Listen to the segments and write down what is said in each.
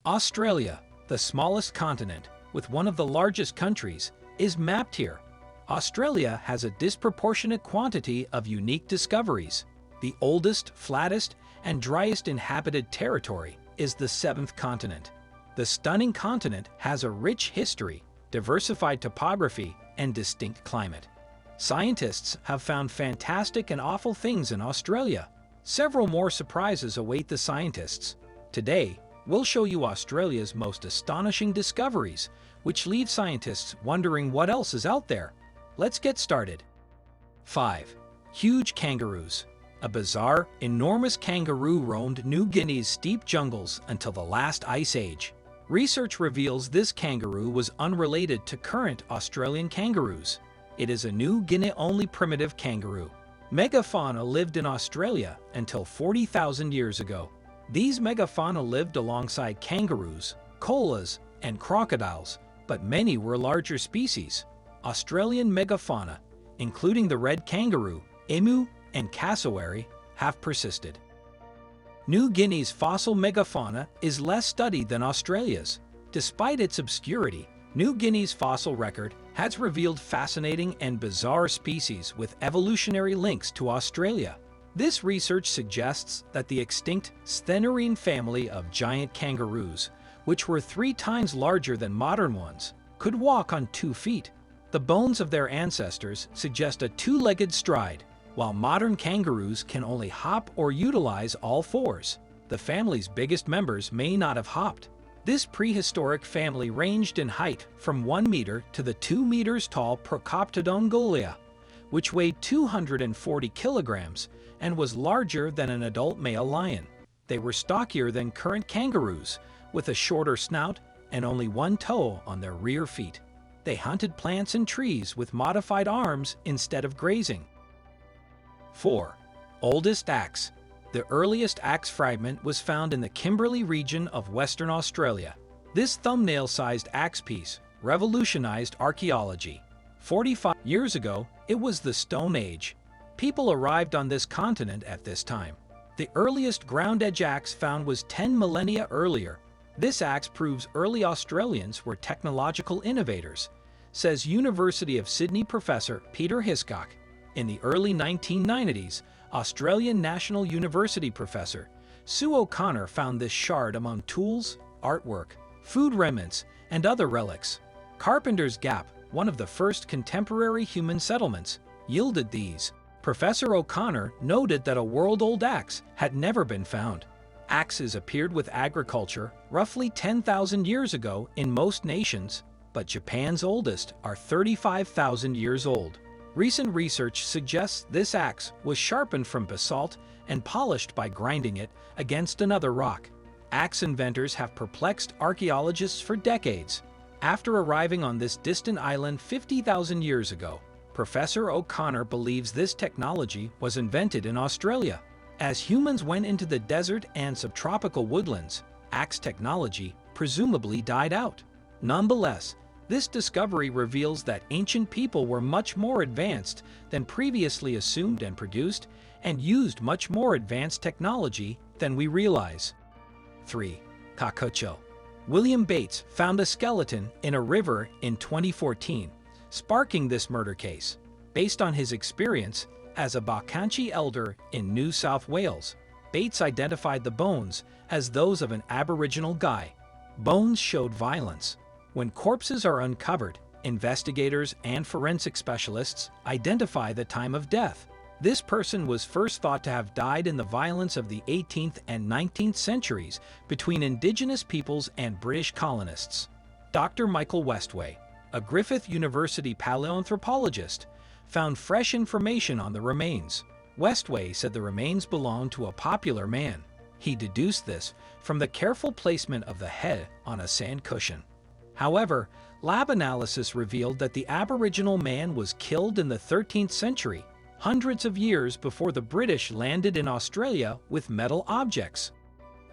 Australia, the smallest continent, with one of the largest countries, is mapped here. Australia has a disproportionate quantity of unique discoveries. The oldest, flattest, and driest inhabited territory is the seventh continent. The stunning continent has a rich history, diversified topography, and distinct climate. Scientists have found fantastic and awful things in Australia. Several more surprises await the scientists. Today, we'll show you Australia's most astonishing discoveries, which leave scientists wondering what else is out there. Let's get started. 5. Huge kangaroos. A bizarre, enormous kangaroo roamed New Guinea's steep jungles until the last ice age. Research reveals this kangaroo was unrelated to current Australian kangaroos. It is a New Guinea-only primitive kangaroo. Megafauna lived in Australia until 40,000 years ago. These megafauna lived alongside kangaroos, koalas, and crocodiles, but many were larger species. Australian megafauna, including the red kangaroo, emu, and cassowary, have persisted. New Guinea's fossil megafauna is less studied than Australia's. Despite its obscurity, New Guinea's fossil record has revealed fascinating and bizarre species with evolutionary links to Australia. This research suggests that the extinct Sthenarine family of giant kangaroos, which were 3 times larger than modern ones, could walk on 2 feet. The bones of their ancestors suggest a 2-legged stride, while modern kangaroos can only hop or utilize all 4s. The family's biggest members may not have hopped. This prehistoric family ranged in height from 1 meter to the 2 meters tall Procoptodon golea, which weighed 240 kilograms and was larger than an adult male lion. They were stockier than current kangaroos, with a shorter snout and only 1 toe on their rear feet. They hunted plants and trees with modified arms instead of grazing. 4. Oldest axe. The earliest axe fragment was found in the Kimberley region of Western Australia. This thumbnail-sized axe piece revolutionized archaeology. 45 years ago, it was the Stone Age. People arrived on this continent at this time. The earliest ground-edge axe found was 10 millennia earlier. This axe proves early Australians were technological innovators, says University of Sydney professor Peter Hiscock. In the early 1990s, Australian National University professor Sue O'Connor found this shard among tools, artwork, food remnants, and other relics. Carpenter's Gap, one of the first contemporary human settlements, yielded these. Professor O'Connor noted that a world-old axe had never been found. Axes appeared with agriculture roughly 10,000 years ago in most nations, but Japan's oldest are 35,000 years old. Recent research suggests this axe was sharpened from basalt and polished by grinding it against another rock. Axe inventors have perplexed archaeologists for decades. After arriving on this distant island 50,000 years ago, Professor O'Connor believes this technology was invented in Australia. As humans went into the desert and subtropical woodlands, axe technology presumably died out. Nonetheless, this discovery reveals that ancient people were much more advanced than previously assumed and produced and used much more advanced technology than we realize. 3. Kakucha. William Bates found a skeleton in a river in 2014, sparking this murder case. Based on his experience as a Bakanchi elder in New South Wales, Bates identified the bones as those of an Aboriginal guy. Bones showed violence. When corpses are uncovered, investigators and forensic specialists identify the time of death. This person was first thought to have died in the violence of the 18th and 19th centuries between Indigenous peoples and British colonists. Dr. Michael Westway, a Griffith University paleoanthropologist, found fresh information on the remains. Westway said the remains belonged to a popular man. He deduced this from the careful placement of the head on a sand cushion. However, lab analysis revealed that the Aboriginal man was killed in the 13th century, hundreds of years before the British landed in Australia with metal objects.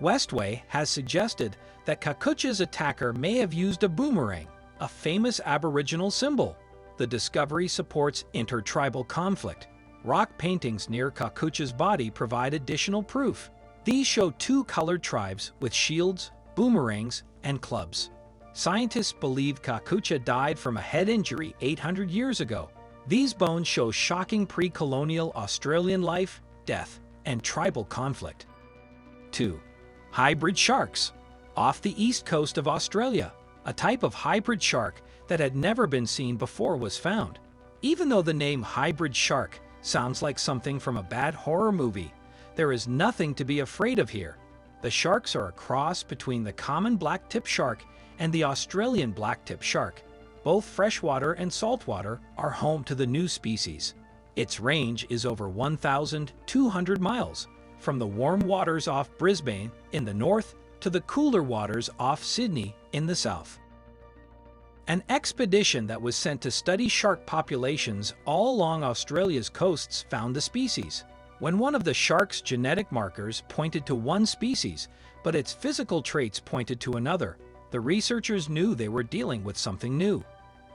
Westway has suggested that Kakucha's attacker may have used a boomerang, a famous Aboriginal symbol. The discovery supports intertribal conflict. Rock paintings near Kakucha's body provide additional proof. These show 2 colored tribes with shields, boomerangs, and clubs. Scientists believe Kakucha died from a head injury 800 years ago. These bones show shocking pre-colonial Australian life, death, and tribal conflict. 2. Hybrid sharks. Off the east coast of Australia, a type of hybrid shark that had never been seen before was found. Even though the name hybrid shark sounds like something from a bad horror movie, there is nothing to be afraid of here. The sharks are a cross between the common black-tip shark and the Australian black-tip shark. Both freshwater and saltwater are home to the new species. Its range is over 1,200 miles, from the warm waters off Brisbane in the north to the cooler waters off Sydney in the south. An expedition that was sent to study shark populations all along Australia's coasts found the species. When one of the shark's genetic markers pointed to one species, but its physical traits pointed to another, the researchers knew they were dealing with something new.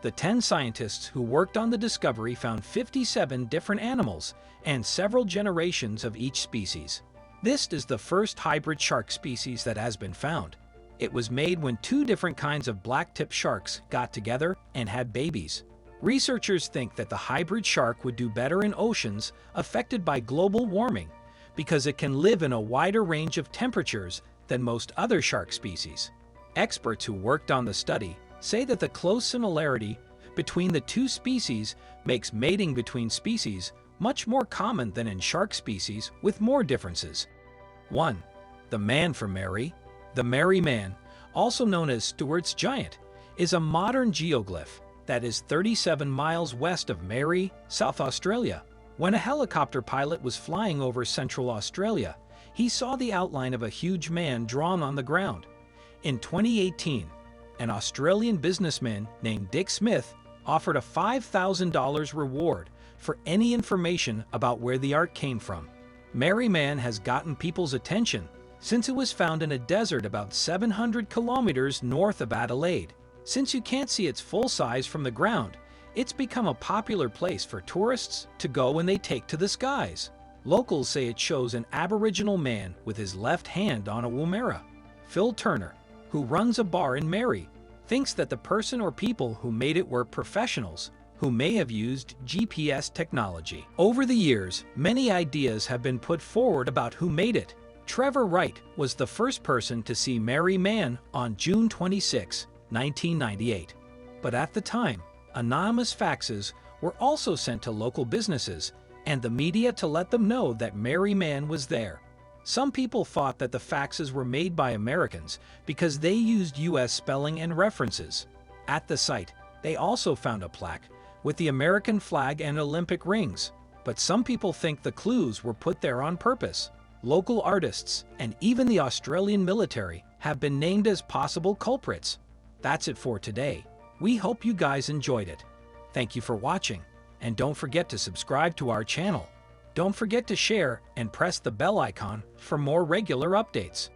The 10 scientists who worked on the discovery found 57 different animals and several generations of each species. This is the first hybrid shark species that has been found. It was made when 2 different kinds of black-tip sharks got together and had babies. Researchers think that the hybrid shark would do better in oceans affected by global warming because it can live in a wider range of temperatures than most other shark species. Experts who worked on the study say that the close similarity between the 2 species makes mating between species much more common than in shark species with more differences. 1. The man from Marree. The Marree man, also known as Stewart's giant, is a modern geoglyph that is 37 miles west of Marree, South Australia. When a helicopter pilot was flying over Central Australia, he saw the outline of a huge man drawn on the ground. In 2018, an Australian businessman named Dick Smith offered a $5,000 reward for any information about where the art came from. Marree Man has gotten people's attention since it was found in a desert about 700 kilometers north of Adelaide. Since you can't see its full size from the ground, it's become a popular place for tourists to go when they take to the skies. Locals say it shows an Aboriginal man with his left hand on a woomera. Phil Turner, who runs a bar in Marree, thinks that the person or people who made it were professionals who may have used GPS technology. Over the years, many ideas have been put forward about who made it. Trevor Wright was the first person to see Marree Man on June 26, 1998. But at the time, anonymous faxes were also sent to local businesses and the media to let them know that Marree Man was there. Some people thought that the faxes were made by Americans because they used US spelling and references. At the site, they also found a plaque with the American flag and Olympic rings, but some people think the clues were put there on purpose. Local artists and even the Australian military have been named as possible culprits. That's it for today. We hope you guys enjoyed it. Thank you for watching, and don't forget to subscribe to our channel. Don't forget to share and press the bell icon for more regular updates.